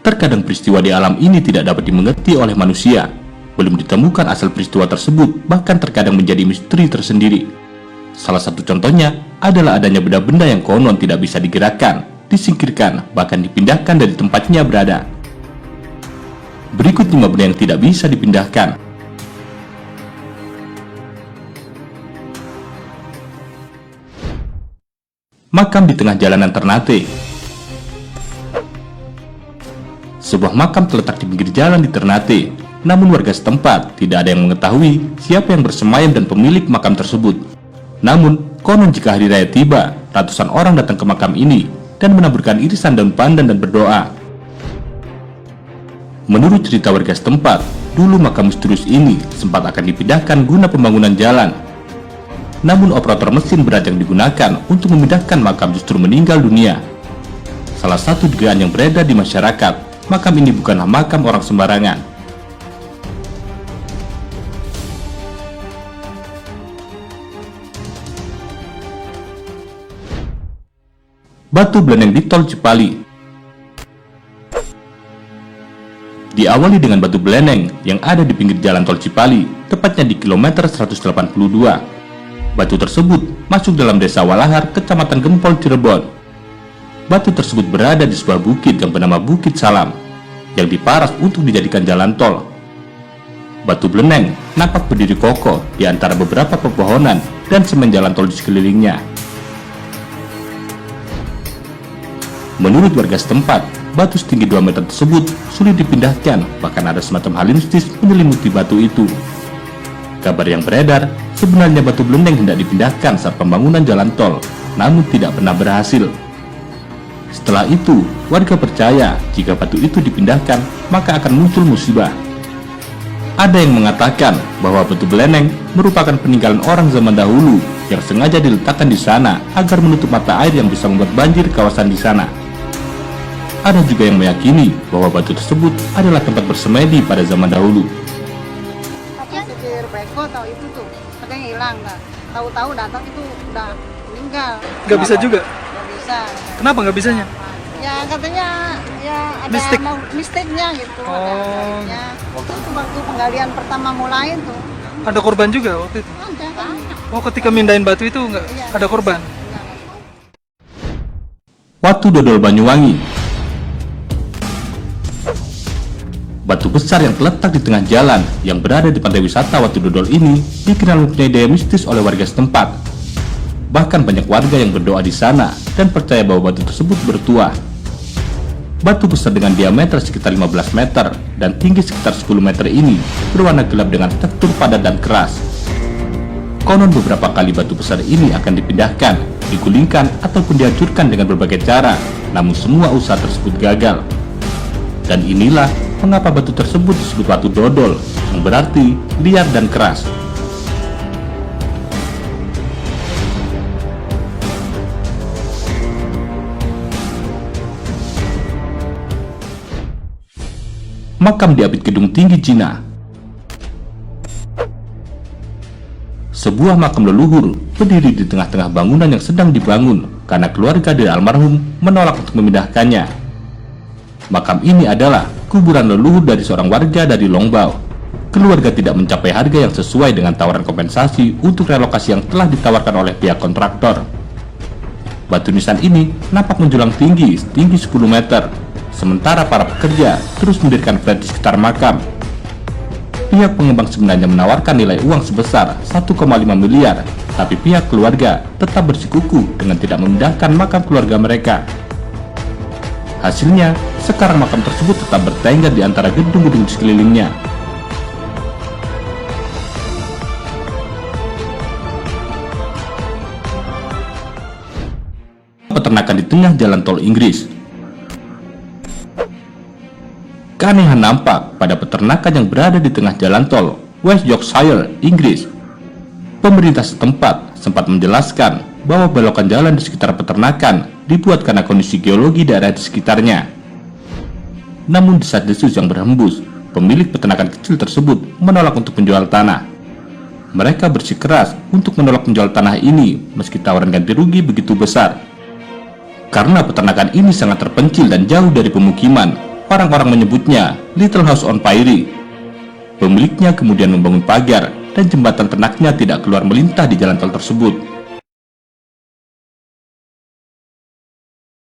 Terkadang peristiwa di alam ini tidak dapat dimengerti oleh manusia. Belum ditemukan asal peristiwa tersebut, bahkan terkadang menjadi misteri tersendiri. Salah satu contohnya adalah adanya benda-benda yang konon tidak bisa digerakkan, disingkirkan, bahkan dipindahkan dari tempatnya berada. Berikut 5 benda yang tidak bisa dipindahkan. Makam di tengah jalanan Ternate. Sebuah makam terletak di pinggir jalan di Ternate, namun warga setempat tidak ada yang mengetahui siapa yang bersemayam dan pemilik makam tersebut. Namun, konon jika hari raya tiba, ratusan orang datang ke makam ini dan menaburkan irisan daun pandan dan berdoa. Menurut cerita warga setempat, dulu makam misterius ini sempat akan dipindahkan guna pembangunan jalan. Namun operator mesin berat yang digunakan untuk memindahkan makam justru meninggal dunia. Salah satu dugaan yang beredar di masyarakat, makam ini bukanlah makam orang sembarangan. Batu beleneng di Tol Cipali. Diawali dengan batu beleneng yang ada di pinggir jalan Tol Cipali, tepatnya di kilometer 182. Batu tersebut masuk dalam desa Walahar, kecamatan Gempol, Cirebon. Batu tersebut berada di sebuah bukit yang bernama Bukit Salam, yang diparas untuk dijadikan jalan tol. Batu beleneng nampak berdiri kokoh di antara beberapa pepohonan dan semen jalan tol di sekelilingnya. Menurut warga setempat, batu setinggi 2 meter tersebut sulit dipindahkan, bahkan ada semacam hal mistis menyelimuti batu itu. Kabar yang beredar, sebenarnya batu beleneng hendak dipindahkan saat pembangunan jalan tol, namun tidak pernah berhasil. Setelah itu, warga percaya jika batu itu dipindahkan, maka akan muncul musibah. Ada yang mengatakan bahwa batu beleneng merupakan peninggalan orang zaman dahulu yang sengaja diletakkan di sana agar menutup mata air yang bisa membuat banjir kawasan di sana. Ada juga yang meyakini bahwa batu tersebut adalah tempat bersemedi pada zaman dahulu. Tahu itu tuh katanya hilang, nggak tahu-tahu datang itu udah meninggal. Nggak bisa juga? Nggak bisa. Kenapa nggak bisanya? Ya katanya ya ada Mistik. mistiknya gitu. Ada waktu penggalian pertama mulai tuh. Ada korban juga waktu itu? Ada. Oh, ketika mindahin batu itu nggak ada korban? Watu Dodol Banyuwangi. Batu besar yang terletak di tengah jalan yang berada di pantai wisata Watu Dodol ini dikenal mempunyai daya mistis oleh warga setempat. Bahkan banyak warga yang berdoa di sana dan percaya bahwa batu tersebut bertuah. Batu besar dengan diameter sekitar 15 meter dan tinggi sekitar 10 meter ini berwarna gelap dengan tekstur padat dan keras. Konon beberapa kali batu besar ini akan dipindahkan, digulingkan, ataupun dihancurkan dengan berbagai cara, namun semua usaha tersebut gagal. Dan inilah mengapa batu tersebut disebut Watu Dodol, yang berarti liar dan keras. Makam di Apit Gedung Tinggi Cina. Sebuah makam leluhur berdiri di tengah-tengah bangunan yang sedang dibangun karena keluarga dari almarhum menolak untuk memindahkannya. Makam ini adalah kuburan leluhur dari seorang warga dari Longbao. Keluarga tidak mencapai harga yang sesuai dengan tawaran kompensasi untuk relokasi yang telah ditawarkan oleh pihak kontraktor. Batu nisan ini nampak menjulang tinggi setinggi 10 meter, sementara para pekerja terus mendirikan flat di sekitar makam. Pihak pengembang sebenarnya menawarkan nilai uang sebesar 1,5 miliar, tapi pihak keluarga tetap bersikukuh dengan tidak memindahkan makam keluarga mereka. Hasilnya, sekarang makam tersebut tetap bertengger di antara gedung-gedung di sekelilingnya. Peternakan di tengah jalan tol Inggris. Keanehan nampak pada peternakan yang berada di tengah jalan tol West Yorkshire, Inggris. Pemerintah setempat sempat menjelaskan bahwa belokan jalan di sekitar peternakan dibuat karena kondisi geologi daerah di sekitarnya. Namun desas-desus yang berhembus, pemilik peternakan kecil tersebut menolak untuk menjual tanah. Mereka bersikeras untuk menolak menjual tanah ini meski tawaran ganti rugi begitu besar. Karena peternakan ini sangat terpencil dan jauh dari pemukiman, Orang-orang menyebutnya Little House on Prairie. Pemiliknya kemudian membangun pagar dan jembatan ternaknya tidak keluar melintah di jalan tol tersebut.